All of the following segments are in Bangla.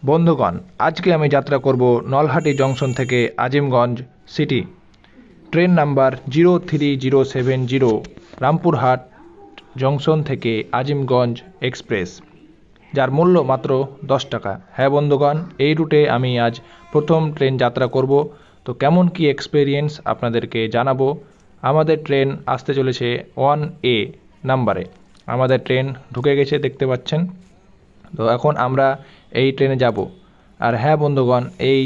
বন্ধুগণ, আজকে আমি যাত্রা করব নলহাটি জংশন থেকে Azimganj city. Train number 03070 Rampurhat junction থেকে আজিমগঞ্জ এক্সপ্রেস, যার মূল্য মাত্র 10 টাকা। হ্যাঁ বন্ধুগণ, এই রুটে আমি আজ প্রথম ট্রেন যাত্রা করব। তো কেমন কি এক্সপেরিয়েন্স আপনাদেরকে জানাবো। আমাদের ট্রেন আসতে চলেছে 1A নাম্বারে। আমাদের ট্রেন ঢুকে গেছে, দেখতে পাচ্ছেন। তো এখন আমরা এই ট্রেনে যাব। আর হ্যাঁ বন্ধুগণ, এই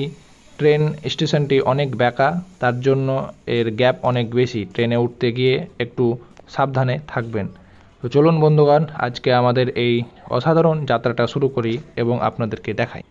ট্রেন স্টেশনটি অনেক বেঁকা, তার জন্য এর গ্যাপ অনেক বেশি। ট্রেনে উঠতে গিয়ে একটু সাবধানে থাকবেন। তো চলুন বন্ধুগণ, আজকে আমাদের এই অসাধারণ যাত্রাটা শুরু করি এবং আপনাদেরকে দেখাই।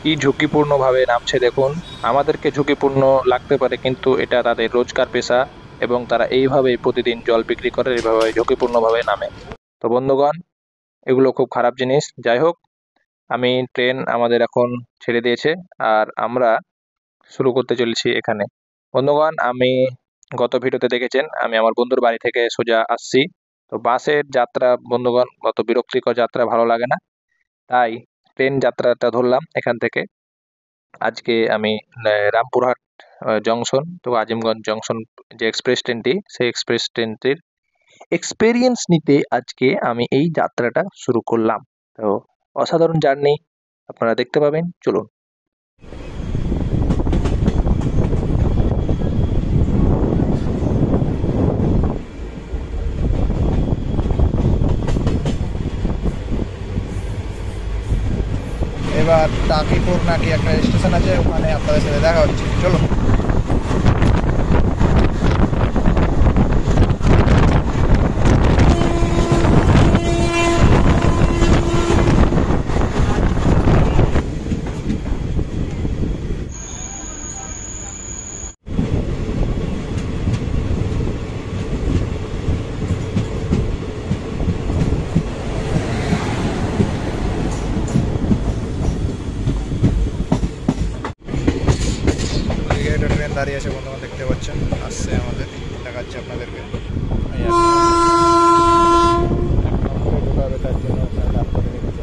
কি ঝুঁকিপূর্ণভাবে নামছে দেখুন। আমাদেরকে ঝুঁকিপূর্ণ লাগতে পারে, কিন্তু এটা তাদের রোজকার পেশা এবং তারা এইভাবেই প্রতিদিন জল বিক্রি করে, এইভাবে ঝুঁকিপূর্ণভাবে নামে। তো বন্ধুগণ, এগুলো খুব খারাপ জিনিস। যাই হোক, ট্রেন আমাদের এখন ছেড়ে দিয়েছে আর আমরা শুরু করতে চলেছি এখানে। বন্ধুগণ, গত ভিডিওতে দেখেছেন আমি আমার বন্ধুর বাড়ি থেকে সোজা আসছি। তো বাসের যাত্রা বন্ধুগণ অত বিরক্তিকর যাত্রা ভালো লাগে না, তাই ট্রেন যাত্রাটা ধরলাম এখান থেকে। আজকে আমি রামপুরহাট জংশন তো আজিমগঞ্জ জংশন যে এক্সপ্রেস ট্রেনটি, সেই এক্সপ্রেস ট্রেনটির এক্সপেরিয়েন্স নিতে আজকে আমি এই যাত্রাটা শুরু করলাম। তো অসাধারণ জার্নি আপনারা দেখতে পাবেন, চলুন। এবার টাকিপুর নাকি একটা স্টেশন আছে, ওখানে আপনাদের সাথে দেখা হচ্ছে, চলো। ট্রেন দাঁড়িয়ে আছে বন্ধুরা, দেখতে পাচ্ছেন, আসছে আমাদের, দেখাচ্ছে আপনাদেরকে। তার জন্য দাঁড় করে রেখেছে।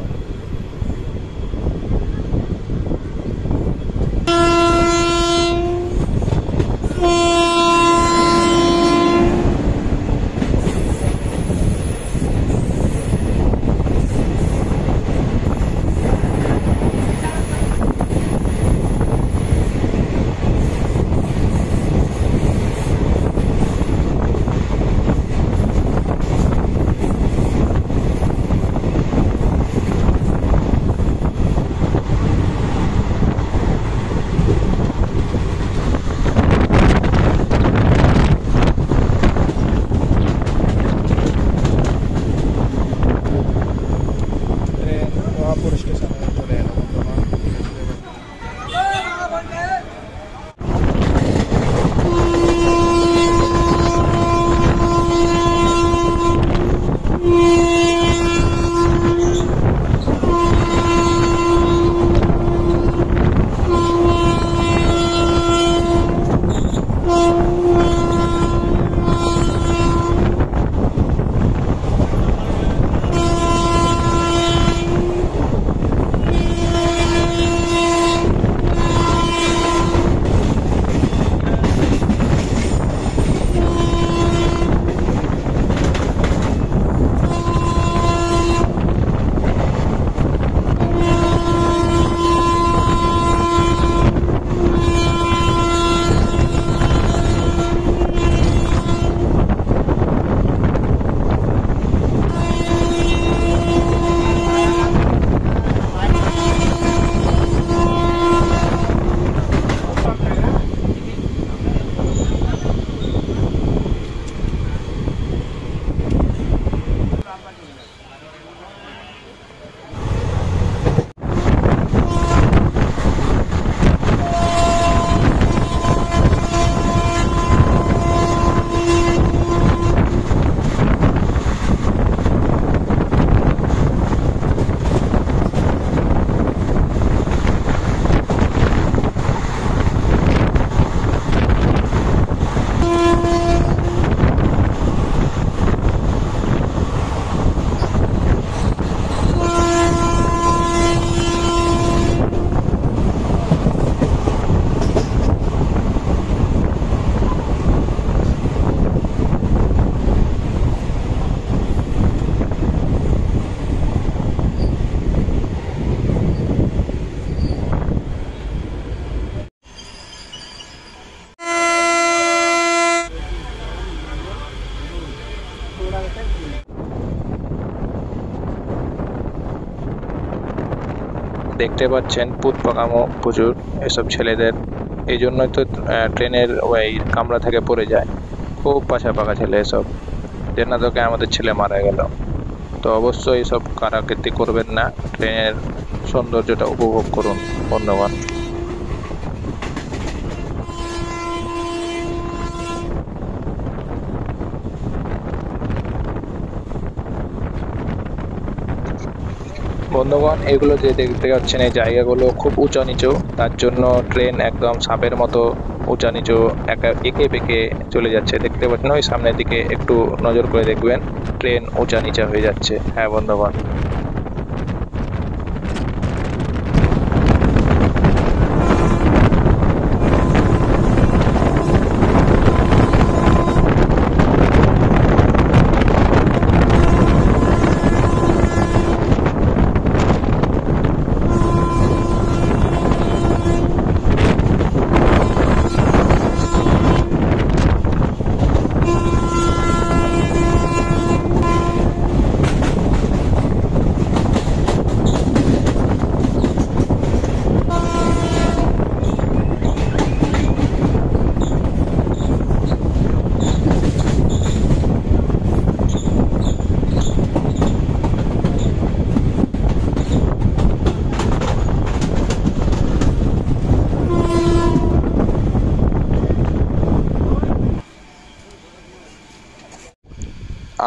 দেখতে পাচ্ছেন পুত পাকামো প্রচুর এসব ছেলেদের, এই জন্যই তো ট্রেনের ওই কামরা থেকে পড়ে যায়। খুব পাছা পাকা ছেলে এসব, যে না তোকে আমাদের ছেলে মারা গেল। তো অবশ্যই এসব কারাকীর্তি করবেন না, ট্রেনের সৌন্দর্যটা উপভোগ করুন বন্ধুগণ। বন্ধুগণ, এগুলো যে দেখতে পাচ্ছেন এই জায়গাগুলো খুব উঁচু নিচু, তার জন্য ট্রেন একদম সাপের মতো উঁচা নিচু এঁকে বেঁকে চলে যাচ্ছে। দেখতে পাচ্ছেন ওই সামনের দিকে একটু নজর করে দেখবেন, ট্রেন উঁচা নিচা হয়ে যাচ্ছে। হ্যাঁ বন্ধুগণ,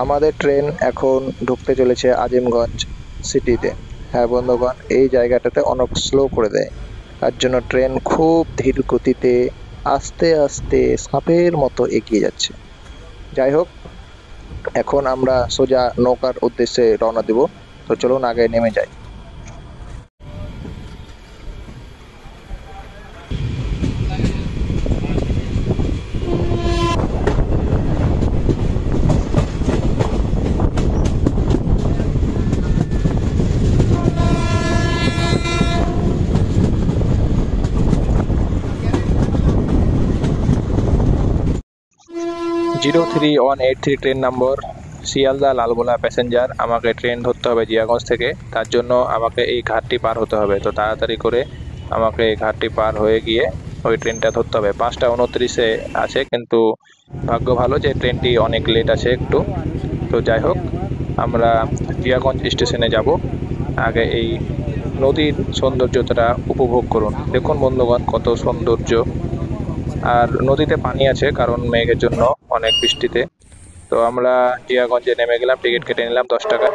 আমাদের ট্রেন এখন ঢুকতে চলেছে আজিমগঞ্জ সিটিতে। হ্যাঁ বন্ধুগণ, এই জায়গাটাতে অনেক স্লো করে দেয়, তার জন্য ট্রেন খুব ধীর গতিতে আস্তে আস্তে সাপের মতো এগিয়ে যাচ্ছে। যাই হোক, এখন আমরা সোজা নৌকার উদ্দেশ্যে রওনা দেব। তো চলুন আগে নেমে যাই। 03183 ট্রেন নম্বর শিয়ালদা লালগোলা প্যাসেঞ্জার। আমাকে ট্রেন ধরতে হবে জিয়াগঞ্জ থেকে, তার জন্য আমাকে এই ঘাটটি পার হতে হবে। তো তাড়াতাড়ি করে আমাকে এই ঘাটটি পার হয়ে গিয়ে ওই ট্রেনটা ধরতে হবে। 5টা 29-এ আছে, কিন্তু ভাগ্য ভালো যে ট্রেনটি অনেক লেট আছে একটু। তো যাই হোক, আমরা জিয়াগঞ্জ স্টেশনে যাব। আগে এই নদীর সৌন্দর্যটা উপভোগ করুন। দেখুন বন্ধুগণ, কত সৌন্দর্য। আর নদীতে পানি আছে, কারণ মেঘের জন্য অনেক বৃষ্টিতে। তো আমরা জিয়াগঞ্জে নেমে গেলাম, টিকিট কেটে নিলাম 10 টাকা।